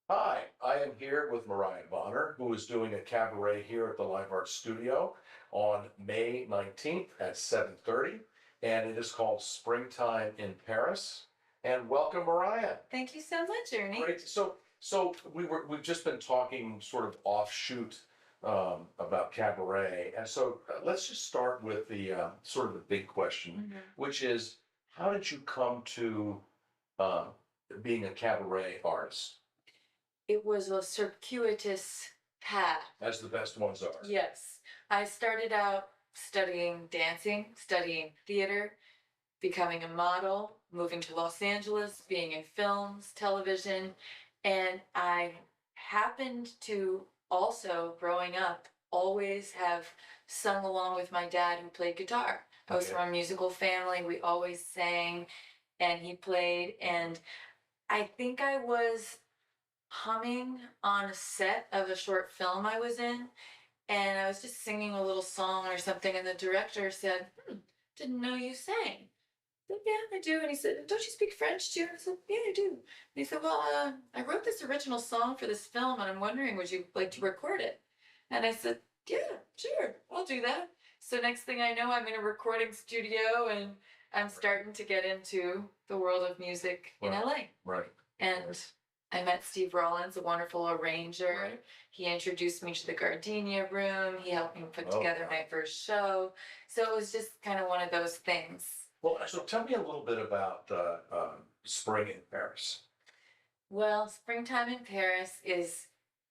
Hi, I am here with Mariah Bonner, who is doing a cabaret here at the Live Arts Studio on May 19th at 7:30, and it is called Springtime in Paris. And welcome, Mariah. Thank you so much, Ernie. Great. So we've just been talking sort of offshoot about cabaret, and so let's just start with the sort of the big question, which is how did you come to uh, being a cabaret artist? It was a circuitous path. As the best ones are. Yes. I started out studying dancing, studying theater, becoming a model, moving to Los Angeles, being in films, television, and I happened to also, growing up, always have sung along with my dad who played guitar. I was Okay. from a musical family. We always sang and he played, and I think I was humming on a set of a short film I was in, and I was just singing a little song or something, and the director said, didn't know you sang. I said, yeah, I do. And he said, don't you speak French too? I said, yeah, I do. And he said, well, I wrote this original song for this film, and I'm wondering, would you like to record it? And I said, yeah, sure, I'll do that. So next thing I know, I'm in a recording studio, and I'm starting to get into the world of music in Right. LA. Right. And I met Steve Rollins, a wonderful arranger. Right. He introduced me to the Gardenia Room. He helped me put Oh, together wow. my first show. So it was just kind of one of those things. Well, so tell me a little bit about spring in Paris. Well, springtime in Paris is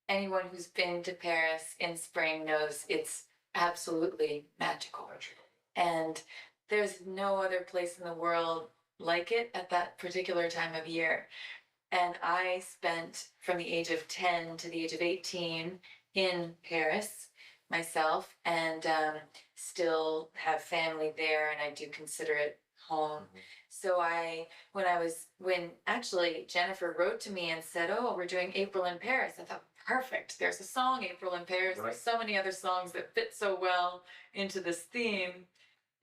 anyone who's been to Paris in spring knows it's absolutely magical. And there's no other place in the world like it at that particular time of year. And I spent from the age of 10 to the age of 18 in Paris myself, and still have family there, and I do consider it home. So when actually Jennifer wrote to me and said, oh, we're doing April in Paris, I thought, perfect. There's a song, April in Paris. Right. There's so many other songs that fit so well into this theme.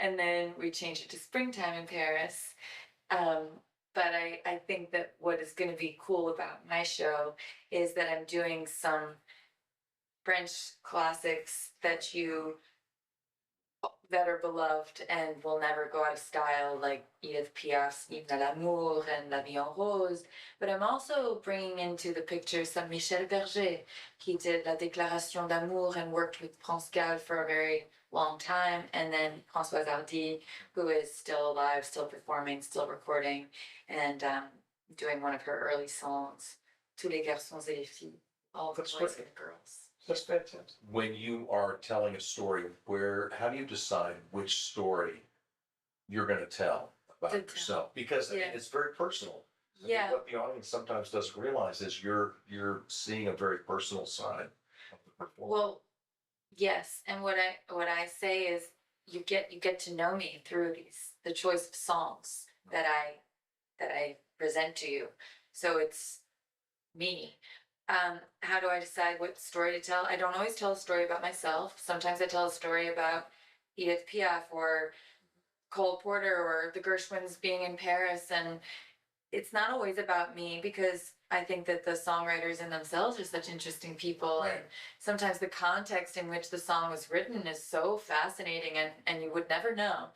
And then we changed it to Springtime in Paris. But I think that what is going to be cool about my show is that I'm doing some French classics that are beloved and will never go out of style, like Edith Piaf's Hymne à l'amour and La Vie en Rose. But I'm also bringing into the picture some Michel Berger. He did La Déclaration d'amour and worked with France Gall for a very long time. And then Françoise Hardy, who is still alive, still performing, still recording, and doing one of her early songs, Tous les garçons et les filles, all the That's boys great. and girls. That's fantastic. When you are telling a story, how do you decide which story you're going to tell about To tell. yourself? Because I mean, Yeah. it's very personal. I mean, Yeah. what the audience sometimes doesn't realize is you're seeing a very personal side of the performer. Well, yes, and what I say is you get to know me through the choice of songs that I present to you. So it's me. How do I decide what story to tell? I don't always tell a story about myself. Sometimes I tell a story about Edith Piaf or Cole Porter or the Gershwins being in Paris, and it's not always about me because I think that the songwriters in themselves are such interesting people. Right. And sometimes the context in which the song was written is so fascinating, and you would never know.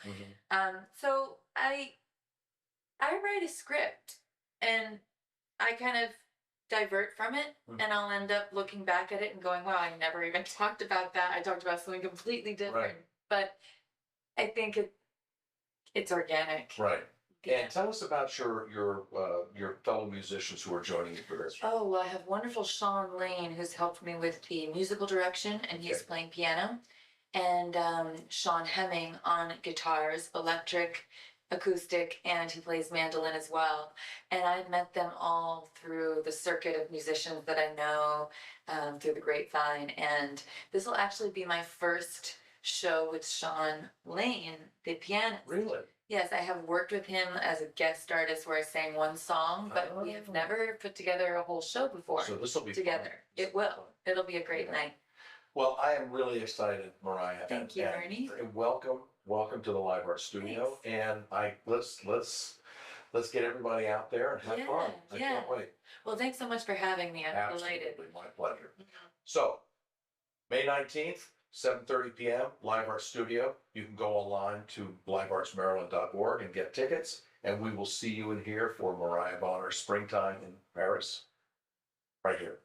So I write a script and I kind of divert from it, and I'll end up looking back at it and going, wow, I never even talked about that. I talked about something completely different. Right. But I think it's organic. Right. Yeah. And tell us about your fellow musicians who are joining you for this. Oh, well, I have wonderful Sean Lane, who's helped me with the musical direction, and he's Okay. playing piano. And Sean Hemming on guitars, electric, acoustic, and he plays mandolin as well. And I met them all through the circuit of musicians that I know, through the grapevine. And this will actually be my first show with Sean Lane, the pianist. Really? Yes, I have worked with him as a guest artist where I sang one song, but we have never put together a whole show before So this will be together. fun. It will. It'll be a great Yeah. night. Well, I am really excited, Mariah. Thank you, Ernie. Welcome to the Live Art Studio. Thanks. And let's get everybody out there and have fun. I Yeah. can't wait. Well, thanks so much for having me. I'm delighted. Absolutely, my pleasure. So, May 19th, 7:30 PM, Live Art Studio. You can go online to liveartsmaryland.org and get tickets. And we will see you in here for Mariah Bonner's Springtime in Paris, right here.